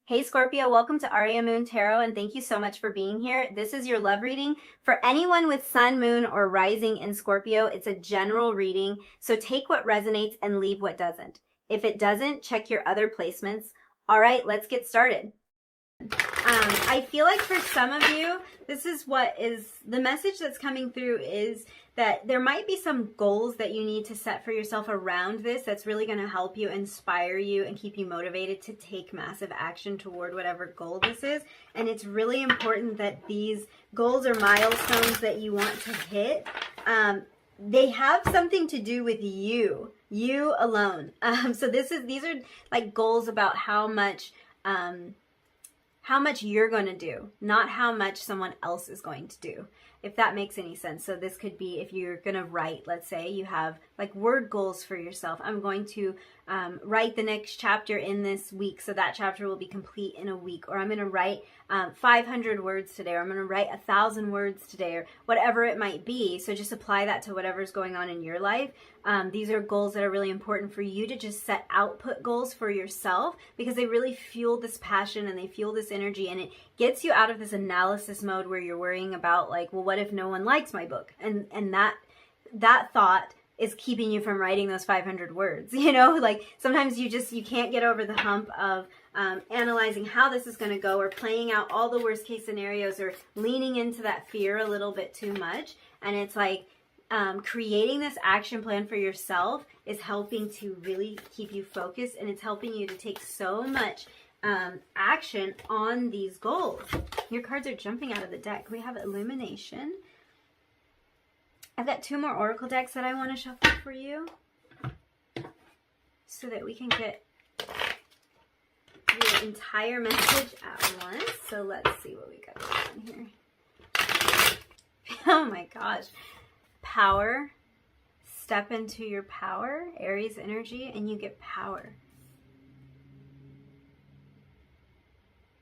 Hey Scorpio, welcome to Aria Moon Tarot, and thank you so much for being here. This is your love reading for anyone with Sun, Moon, or Rising in Scorpio. It's a general reading, so take what resonates and leave what doesn't. If it doesn't, check your other placements. All right, let's get started. I feel like for some of you, this is what is the message that's coming through is that there might be some goals that you need to set for yourself around this that's really going to help you, inspire you, and keep you motivated to take massive action toward whatever goal this is. And it's really important that these goals or milestones that you want to hit, they have something to do with you alone. So these are like goals about how much you're going to do, not how much someone else is going to do, if that makes any sense. So this could be if you're going to write, let's say you have like word goals for yourself. I'm going to write the next chapter in this week, so that chapter will be complete in a week. Or I'm going to write 500 words today, or I'm going to write 1,000 words today, or whatever it might be. So just apply that to whatever's going on in your life. These are goals that are really important for you to just set output goals for yourself, because they really fuel this passion and they fuel this energy, and it gets you out of this analysis mode where you're worrying about like, well, what if no one likes my book? And that thought is keeping you from writing those 500 words. Like sometimes you can't get over the hump of analyzing how this is going to go, or playing out all the worst case scenarios, or leaning into that fear a little bit too much. And it's like creating this action plan for yourself is helping to really keep you focused, and it's helping you to take so much action on these goals. Your cards are jumping out of the deck. We have Illumination. I've got 2 more Oracle decks that I want to shuffle for you so that we can get the entire message at once. So let's see what we got going here. Oh my gosh. Power. Step into your power, Aries energy, and you get power.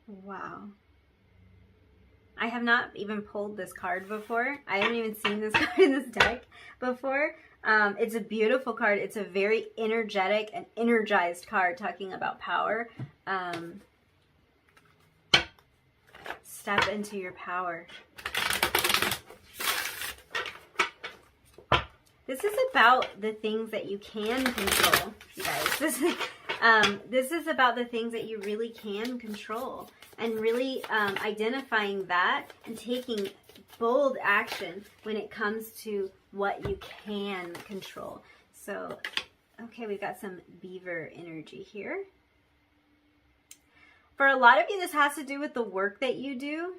Wow. I have not even pulled this card before. I haven't even seen this card in this deck before. It's a beautiful card. It's a very energetic and energized card talking about power. Step into your power. This is about the things that you can control, you guys. This is about the things that you really can control, and really identifying that and taking bold action when it comes to what you can control. So, okay, we've got some beaver energy here. For a lot of you, this has to do with the work that you do.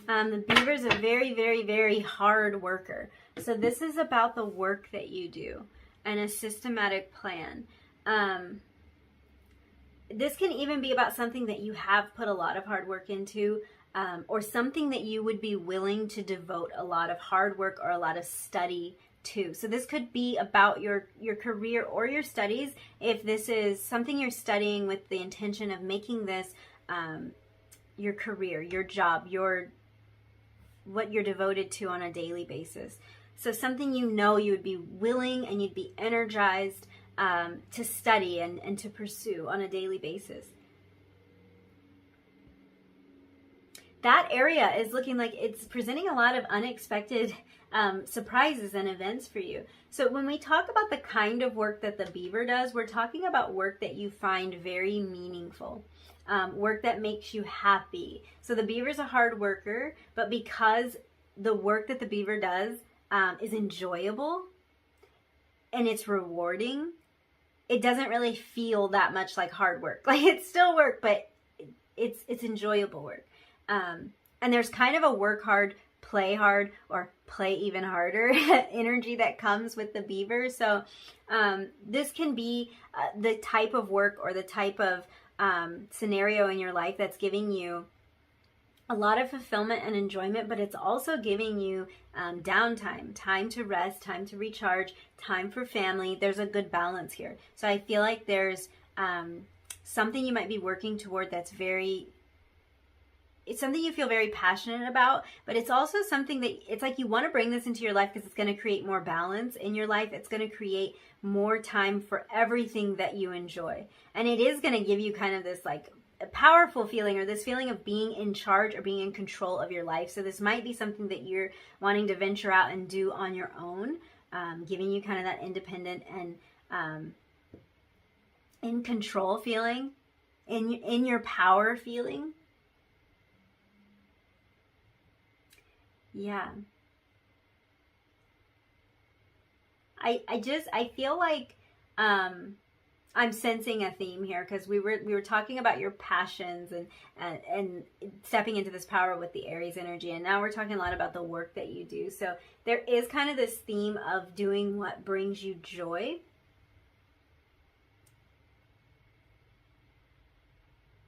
The beaver is a very, very, very hard worker. So this is about the work that you do and a systematic plan. This can even be about something that you have put a lot of hard work into, or something that you would be willing to devote a lot of hard work or a lot of study to. So this could be about your career or your studies. If this is something you're studying with the intention of making this your career, your job, what you're devoted to on a daily basis. So something you would be willing and you'd be energized to study and to pursue on a daily basis. That area is looking like it's presenting a lot of unexpected surprises and events for you. So when we talk about the kind of work that the beaver does, we're talking about work that you find very meaningful. Work that makes you happy. So the beaver's a hard worker, but because the work that the beaver does is enjoyable and it's rewarding, it doesn't really feel that much like hard work. Like it's still work, but it's enjoyable work. And there's kind of a work hard, play hard, or play even harder energy that comes with the beaver. So this can be the type of work or the type of scenario in your life that's giving you a lot of fulfillment and enjoyment, but it's also giving you downtime, time to rest, time to recharge, time for family. There's a good balance here. So I feel like there's something you might be working toward that's very it's something you feel very passionate about, but it's also something that it's like you want to bring this into your life because it's going to create more balance in your life. It's going to create more time for everything that you enjoy. And it is going to give you kind of this like a powerful feeling, or this feeling of being in charge or being in control of your life. So this might be something that you're wanting to venture out and do on your own, giving you kind of that independent and in control feeling, in your power feeling. Yeah. I feel like I'm sensing a theme here, because we were talking about your passions and stepping into this power with the Aries energy, and now we're talking a lot about the work that you do. So there is kind of this theme of doing what brings you joy.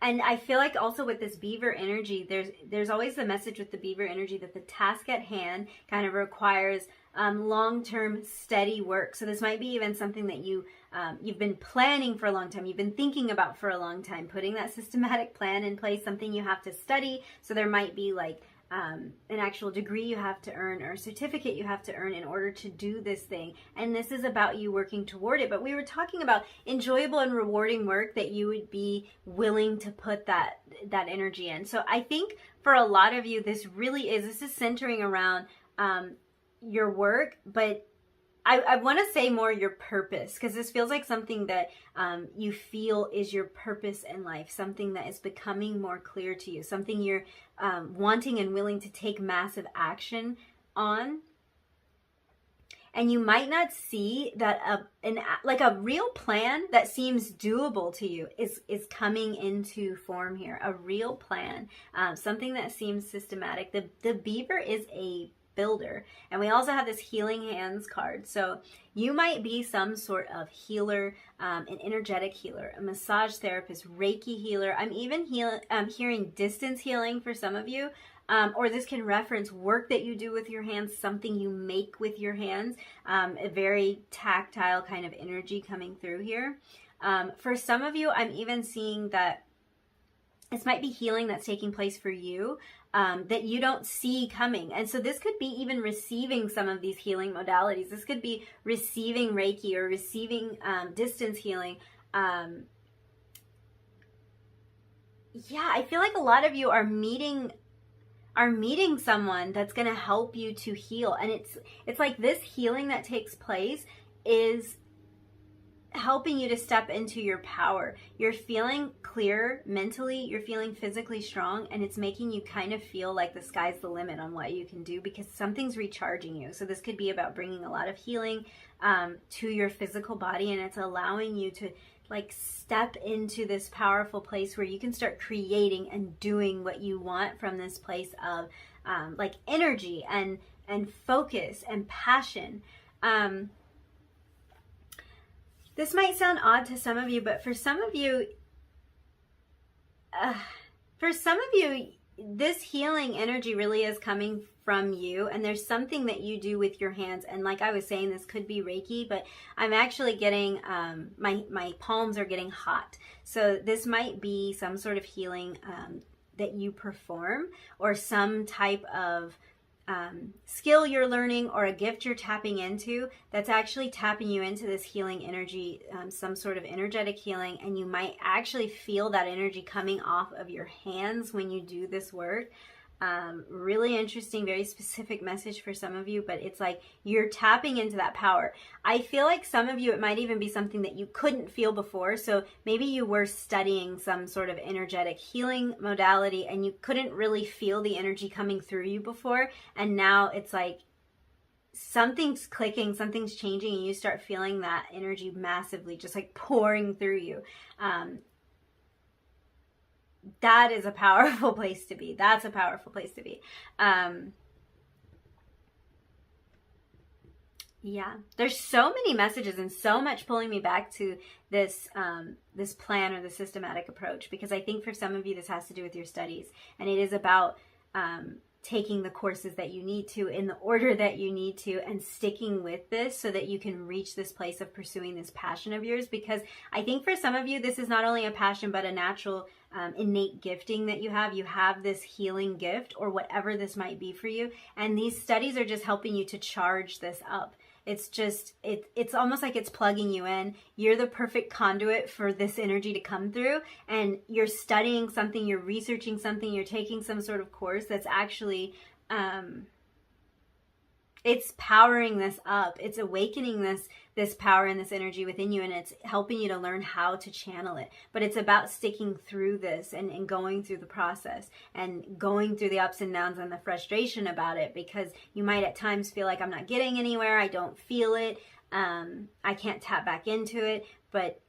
And I feel like also with this beaver energy, there's always the message with the beaver energy that the task at hand kind of requires long-term steady work. So this might be even something that you've been planning for a long time, you've been thinking about for a long time, putting that systematic plan in place, something you have to study. So there might be like an actual degree you have to earn, or a certificate you have to earn in order to do this thing. And this is about you working toward it. But we were talking about enjoyable and rewarding work that you would be willing to put that energy in. So I think for a lot of you, this is centering around your work, but I want to say more your purpose, because this feels like something that you feel is your purpose in life, something that is becoming more clear to you, something you're wanting and willing to take massive action on. And you might not see that a real plan that seems doable to you is coming into form here. A real plan, something that seems systematic. The beaver is a builder, and we also have this healing hands card. So you might be some sort of healer, an energetic healer, a massage therapist, Reiki healer. I'm even hearing distance healing for some of you, or this can reference work that you do with your hands, something you make with your hands, a very tactile kind of energy coming through here. For some of you, I'm even seeing that this might be healing that's taking place for you, that you don't see coming. And so this could be even receiving some of these healing modalities. This could be receiving Reiki or receiving distance healing. Yeah, I feel like a lot of you are meeting someone that's going to help you to heal. And it's like this healing that takes place is helping you to step into your power. You're feeling clear mentally, you're feeling physically strong, and it's making you kind of feel like the sky's the limit on what you can do, because something's recharging you. So this could be about bringing a lot of healing to your physical body, and it's allowing you to like step into this powerful place where you can start creating and doing what you want from this place of like energy and focus and passion. This might sound odd to some of you, but for some of you, this healing energy really is coming from you, and there's something that you do with your hands. And like I was saying, this could be Reiki, but I'm actually getting, my palms are getting hot. So this might be some sort of healing that you perform, or some type of skill you're learning, or a gift you're tapping into that's actually tapping you into this healing energy, some sort of energetic healing. And you might actually feel that energy coming off of your hands when you do this work. Really interesting, very specific message for some of you, but it's like you're tapping into that power. I feel like some of you, it might even be something that you couldn't feel before. So maybe you were studying some sort of energetic healing modality and you couldn't really feel the energy coming through you before. And now it's like something's clicking, something's changing, and you start feeling that energy massively just like pouring through you. That is a powerful place to be. That's a powerful place to be. Yeah, there's so many messages and so much pulling me back to this this plan or the systematic approach, because I think for some of you this has to do with your studies, and it is about taking the courses that you need to in the order that you need to, and sticking with this so that you can reach this place of pursuing this passion of yours. Because I think for some of you, this is not only a passion, but a natural innate gifting that you have. You have this healing gift, or whatever this might be for you. And these studies are just helping you to charge this up. It's just, it's almost like it's plugging you in. You're the perfect conduit for this energy to come through, and you're studying something, you're researching something, you're taking some sort of course that's actually, it's powering this up. It's awakening this power and this energy within you, and it's helping you to learn how to channel it. But it's about sticking through this and going through the process and going through the ups and downs and the frustration about it, because you might at times feel like, I'm not getting anywhere, I don't feel it, I can't tap back into it. But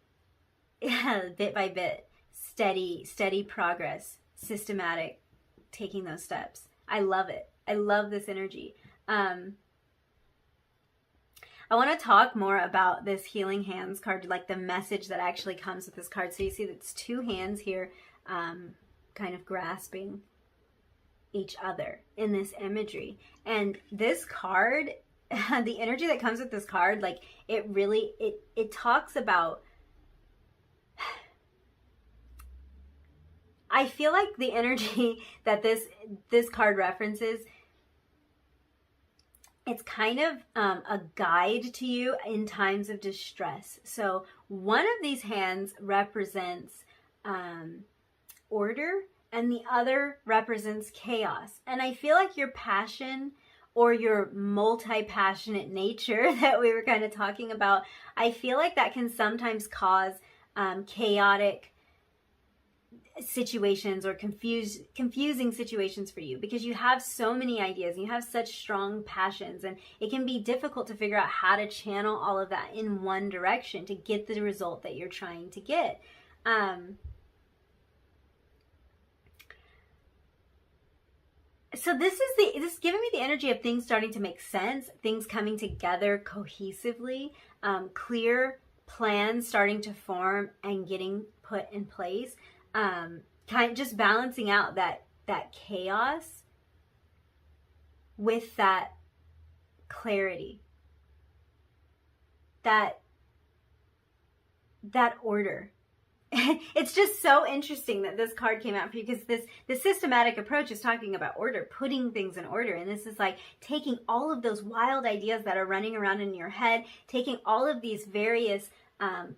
bit by bit, steady progress, systematic, taking those steps. I love it. I love this energy. I want to talk more about this healing hands card, like the message that actually comes with this card. So you see it's two hands here, kind of grasping each other in this imagery. And this card, the energy that comes with this card, like it really, it talks about, I feel like the energy that this card references, it's kind of a guide to you in times of distress. So one of these hands represents order, and the other represents chaos. And I feel like your passion, or your multi-passionate nature that we were kind of talking about, I feel like that can sometimes cause chaotic situations, or confusing situations for you, because you have so many ideas, you have such strong passions, and it can be difficult to figure out how to channel all of that in one direction to get the result that you're trying to get. So this is giving me the energy of things starting to make sense, things coming together cohesively, clear plans starting to form and getting put in place. Kind of just balancing out that chaos with that clarity, that order. It's just so interesting that this card came out for you, because this systematic approach is talking about order, putting things in order. And this is like taking all of those wild ideas that are running around in your head, taking all of these various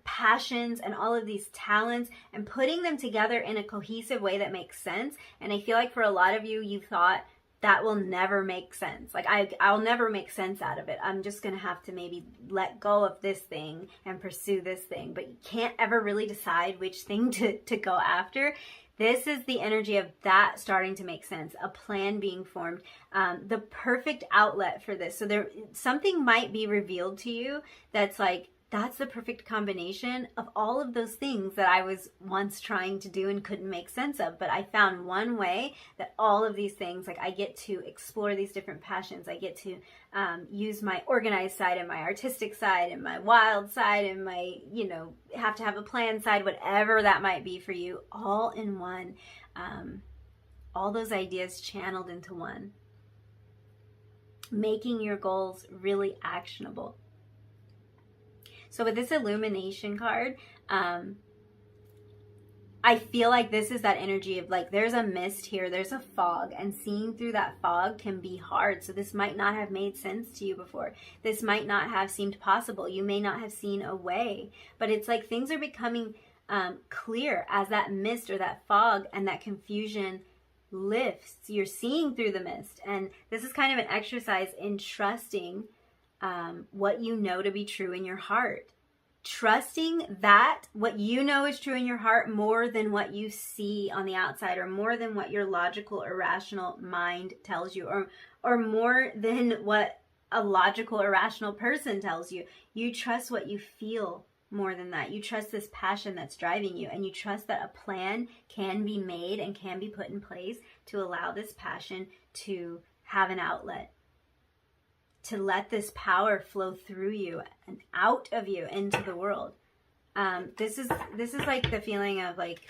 passions and all of these talents, and putting them together in a cohesive way that makes sense. And I feel like for a lot of you, you thought that will never make sense. Like I'll never make sense out of it. I'm just going to have to maybe let go of this thing and pursue this thing. But you can't ever really decide which thing to go after. This is the energy of that starting to make sense, a plan being formed, the perfect outlet for this. So something might be revealed to you that's like, that's the perfect combination of all of those things that I was once trying to do and couldn't make sense of. But I found one way that all of these things, like I get to explore these different passions. I get to use my organized side and my artistic side and my wild side and my, have to have a plan side, whatever that might be for you, all in one. All those ideas channeled into one. Making your goals really actionable. So with this illumination card, I feel like this is that energy of like, there's a mist here, there's a fog, and seeing through that fog can be hard. So this might not have made sense to you before. This might not have seemed possible. You may not have seen a way, but it's like things are becoming clear as that mist or that fog and that confusion lifts. You're seeing through the mist. And this is kind of an exercise in trusting what you know to be true in your heart. Trusting that what you know is true in your heart more than what you see on the outside, or more than what your logical or rational mind tells you, or more than what a logical or rational person tells you. You trust what you feel more than that. You trust this passion that's driving you, and you trust that a plan can be made and can be put in place to allow this passion to have an outlet, to let this power flow through you and out of you into the world. This is like the feeling of like,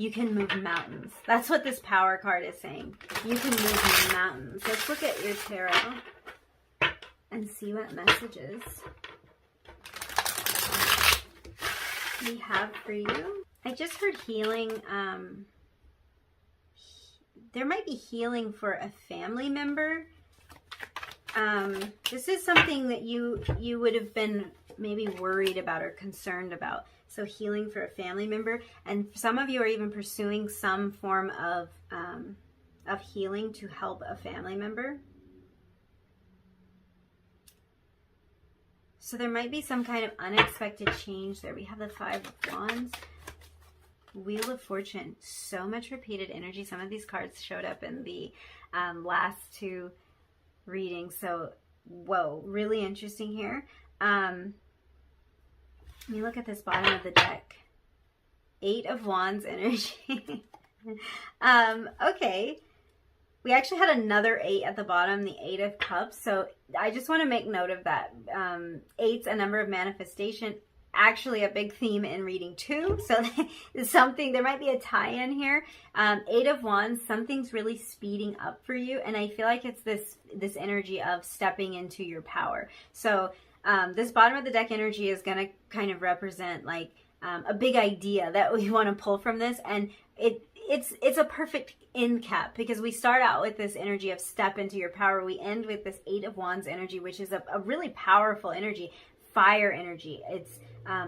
You can move mountains. That's what this power card is saying. You can move mountains. Let's look at your tarot and see what messages we have for you. I just heard healing. There might be healing for a family member. This is something that you would have been maybe worried about or concerned about. So healing for a family member, and some of you are even pursuing some form of healing to help a family member. So there might be some kind of unexpected change there. We have the 5 of Wands, Wheel of Fortune, so much repeated energy. Some of these cards showed up in the last 2 readings. So, whoa, really interesting here. Let me look at this bottom of the deck. 8 of Wands energy. Okay. We actually had another 8 at the bottom, the 8 of Cups. So I just want to make note of that. 8's a number of manifestation. Actually a big theme in reading 2. So something, there might be a tie-in here. 8 of Wands, something's really speeding up for you. And I feel like it's this energy of stepping into your power. So this bottom of the deck energy is going to kind of represent like a big idea that we want to pull from this. And it's a perfect end cap, because we start out with this energy of step into your power. We end with this 8 of Wands energy, which is a really powerful energy, fire energy.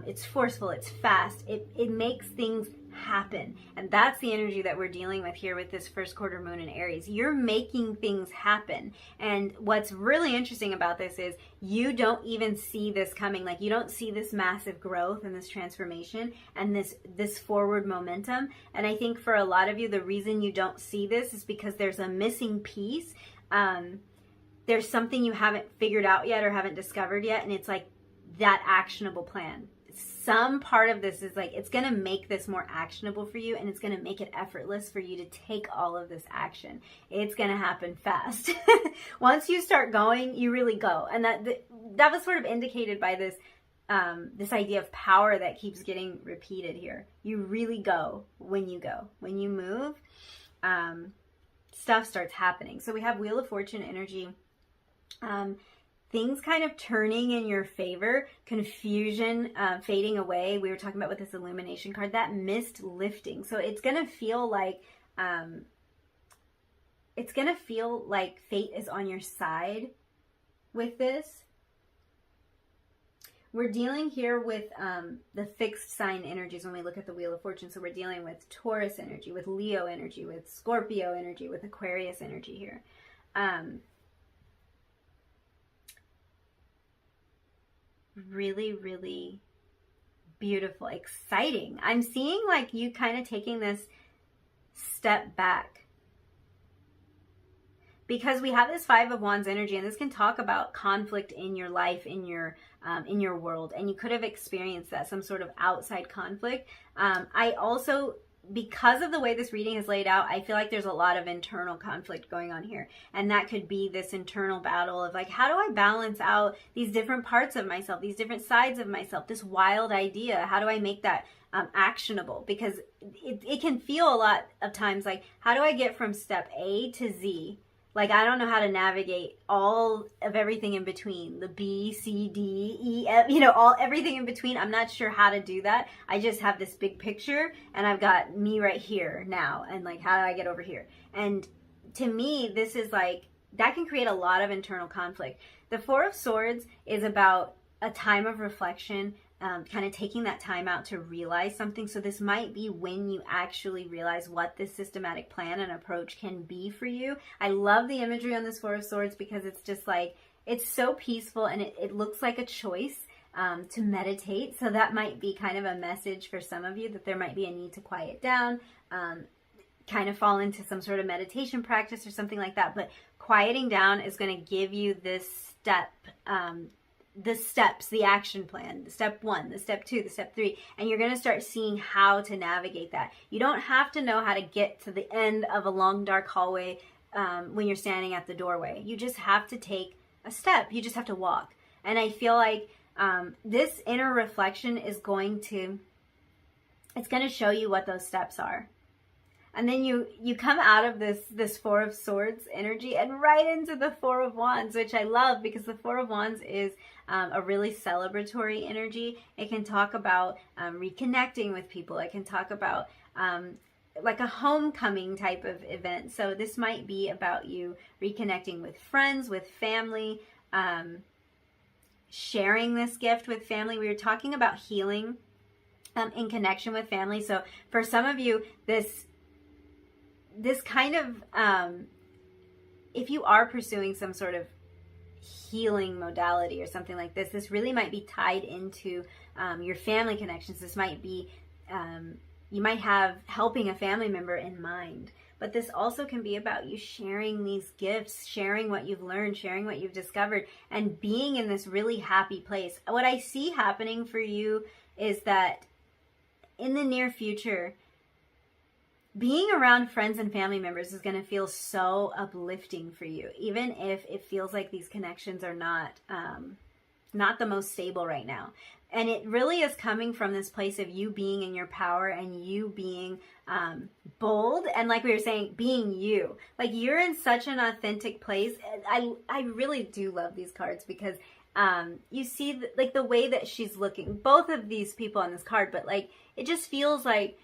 It's forceful, it's fast, it makes things happen. And that's the energy that we're dealing with here with this first quarter moon in Aries. You're making things happen. And what's really interesting about this is you don't even see this coming. Like, you don't see this massive growth and this transformation and this forward momentum. And I think for a lot of you, the reason you don't see this is because there's a missing piece. There's something you haven't figured out yet or haven't discovered yet. And it's like that actionable plan. Some part of this is like, it's going to make this more actionable for you, and it's going to make it effortless for you to take all of this action. It's going to happen fast. Once you start going, you really go. And that was sort of indicated by this this idea of power that keeps getting repeated here. You really go when you go. When you move, stuff starts happening. So we have Wheel of Fortune energy. Things kind of turning in your favor, confusion fading away. We were talking about with this illumination card, that mist lifting. So it's going to feel like fate is on your side with this. We're dealing here with the fixed sign energies when we look at the Wheel of Fortune. So we're dealing with Taurus energy, with Leo energy, with Scorpio energy, with Aquarius energy here. Really, really beautiful, exciting. I'm seeing like you kind of taking this step back, because we have this 5 of Wands energy, and this can talk about conflict in your life, in your world, and you could have experienced that, some sort of outside conflict. I also, because of the way this reading is laid out, I feel like there's a lot of internal conflict going on here. And that could be this internal battle of like, how do I balance out these different parts of myself, these different sides of myself, this wild idea? How do I make that actionable? Because it can feel a lot of times like, how do I get from step A to Z? Like, I don't know how to navigate all of everything in between, the B, C, D, E, F, everything in between. I'm not sure how to do that. I just have this big picture, and I've got me right here now. And like, how do I get over here? And to me, this is like, that can create a lot of internal conflict. The 4 of Swords is about a time of reflection, kind of taking that time out to realize something. So this might be when you actually realize what this systematic plan and approach can be for you. I love the imagery on this 4 of Swords, because it's just like, it's so peaceful, and it looks like a choice to meditate. So that might be kind of a message for some of you, that there might be a need to quiet down, kind of fall into some sort of meditation practice or something like that. But quieting down is going to give you this step, the steps, the action plan, the step 1, the step 2, the step 3, and you're going to start seeing how to navigate that. You don't have to know how to get to the end of a long, dark hallway when you're standing at the doorway. You just have to take a step. You just have to walk. And I feel like this inner reflection is going to show you what those steps are. And then you come out of this Four of Swords energy and right into the Four of Wands, which I love because the Four of Wands is a really celebratory energy. It can talk about reconnecting with people. It can talk about like a homecoming type of event. So this might be about you reconnecting with friends, with family, sharing this gift with family. We were talking about healing in connection with family. So for some of you, this kind of, if you are pursuing some sort of healing modality or something like this really might be tied into your family connections. This might be, you might have helping a family member in mind. But this also can be about you sharing these gifts, sharing what you've learned, sharing what you've discovered, and being in this really happy place. What I see happening for you is that in the near future, being around friends and family members is going to feel so uplifting for you, even if it feels like these connections are not the most stable right now. And it really is coming from this place of you being in your power and you being bold. And like we were saying, being you. Like you're in such an authentic place. I really do love these cards because you see like the way that she's looking. Both of these people on this card, but like it just feels like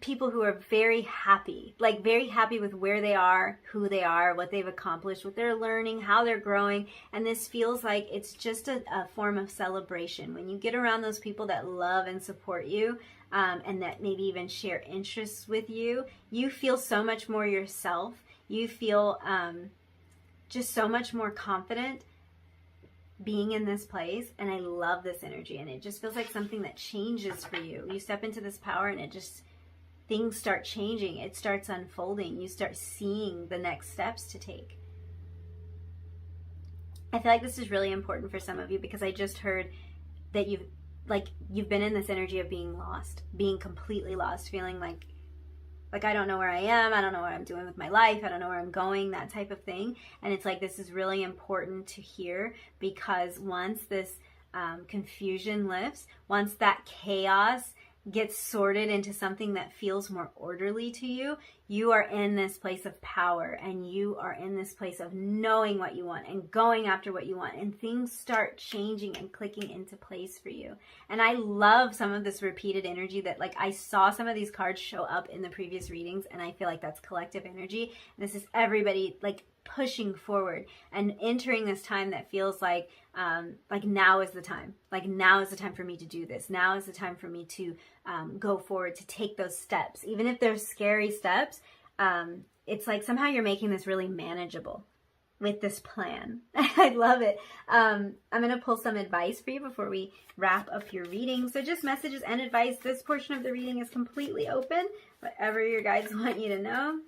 people who are very happy, like very happy with where they are, who they are, what they've accomplished, what they're learning, how they're growing. And this feels like it's just a form of celebration. When you get around those people that love and support you, and that maybe even share interests with you, you feel so much more yourself. You feel just so much more confident being in this place. And I love this energy. And it just feels like something that changes for you. You step into this power and it just, things start changing. It starts unfolding. You start seeing the next steps to take. I feel like this is really important for some of you because I just heard that you've been in this energy of being lost, being completely lost, feeling like I don't know where I am. I don't know what I'm doing with my life. I don't know where I'm going, that type of thing. And it's like, this is really important to hear because once this confusion lifts, once that chaos gets sorted into something that feels more orderly to you, you are in this place of power and you are in this place of knowing what you want and going after what you want, and things start changing and clicking into place for you. And I love some of this repeated energy that, like, I saw some of these cards show up in the previous readings, and I feel like that's collective energy. And this is everybody like pushing forward and entering this time that feels like now is the time. Like now is the time for me to do this. Now is the time for me to go forward, to take those steps. Even if they're scary steps, it's like somehow you're making this really manageable with this plan. I love it. I'm going to pull some advice for you before we wrap up your reading. So just messages and advice. This portion of the reading is completely open. Whatever your guides want you to know.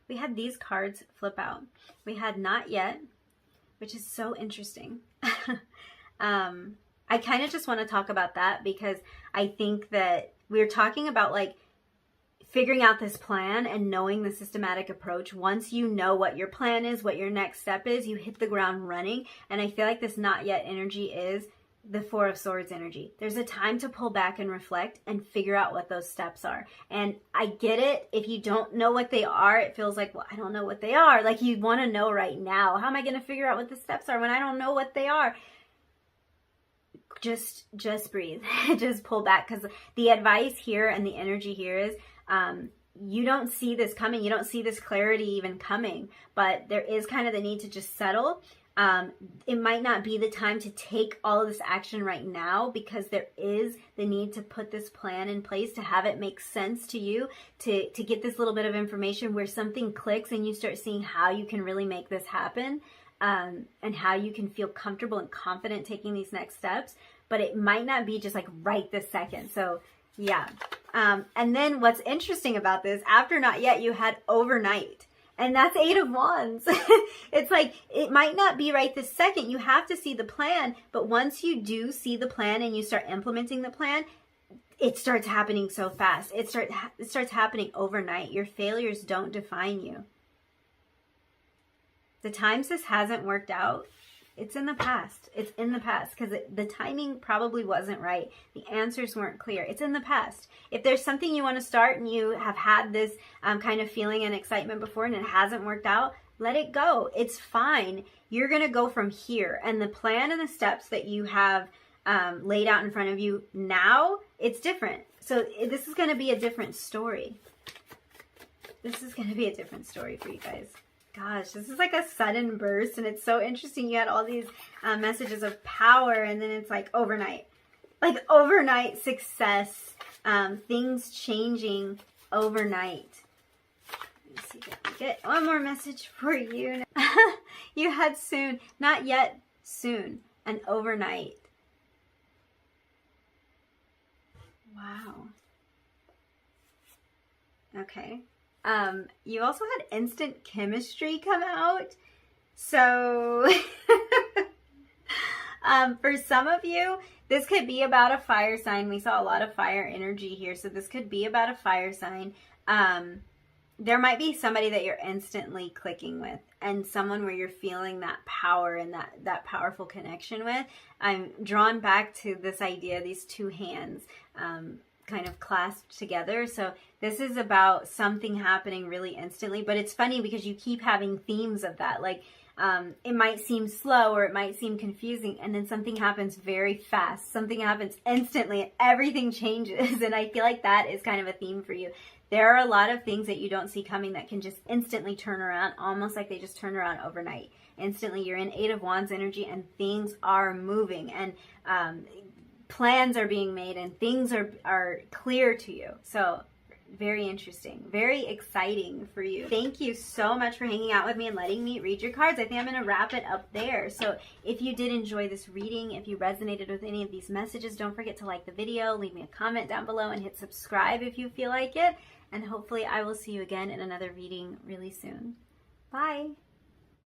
We had these cards flip out. We had not yet, which is so interesting. I kind of just want to talk about that because I think that we're talking about like figuring out this plan and knowing the systematic approach. Once you know what your plan is, what your next step is, you hit the ground running. And I feel like this not yet energy is the Four of Swords energy. There's a time to pull back and reflect and figure out what those steps are. And I get it. If you don't know what they are, it feels like, well, I don't know what they are. Like you want to know right now. How am I going to figure out what the steps are when I don't know what they are? Just breathe. Just pull back, because the advice here and the energy here is you don't see this coming. You don't see this clarity even coming, but there is kind of the need to just settle. It might not be the time to take all of this action right now, because there is the need to put this plan in place, to have it make sense to you, to get this little bit of information where something clicks and you start seeing how you can really make this happen, and how you can feel comfortable and confident taking these next steps. But it might not be just like right this second. So yeah. And then what's interesting about this, after not yet, you had overnight. And that's Eight of Wands. It's like, it might not be right this second. You have to see the plan. But once you do see the plan and you start implementing the plan, it starts happening so fast. It starts happening overnight. Your failures don't define you. The times this hasn't worked out, It's in the past. It's in the past because the timing probably wasn't right. The answers weren't clear. It's in the past. If there's something you want to start and you have had this kind of feeling and excitement before and it hasn't worked out, let it go. It's fine. You're going to go from here. And the plan and the steps that you have laid out in front of you now, it's different. So this is going to be a different story. This is going to be a different story for you guys. Gosh, this is like a sudden burst, and it's so interesting. You had all these messages of power, and then it's like overnight success, things changing overnight. Let me see if I can get one more message for you. You had soon, not yet, soon, and overnight. Wow. Okay. You also had instant chemistry come out. So, for some of you, this could be about a fire sign. We saw a lot of fire energy here. So this could be about a fire sign. There might be somebody that you're instantly clicking with, and someone where you're feeling that power and that powerful connection with. I'm drawn back to this idea, these two hands, kind of clasped together. So this is about something happening really instantly, but it's funny because you keep having themes of that. Like, it might seem slow or it might seem confusing, and then something happens very fast. Something happens instantly and everything changes. And I feel like that is kind of a theme for you. There are a lot of things that you don't see coming that can just instantly turn around, almost like they just turn around overnight. Instantly, you're in 8 of Wands energy and things are moving, and plans are being made, and things are clear to you. So very interesting, very exciting for you. Thank you so much for hanging out with me and letting me read your cards. I think I'm going to wrap it up there. So if you did enjoy this reading, if you resonated with any of these messages, don't forget to like the video, leave me a comment down below, and hit subscribe if you feel like it. And hopefully I will see you again in another reading really soon. Bye.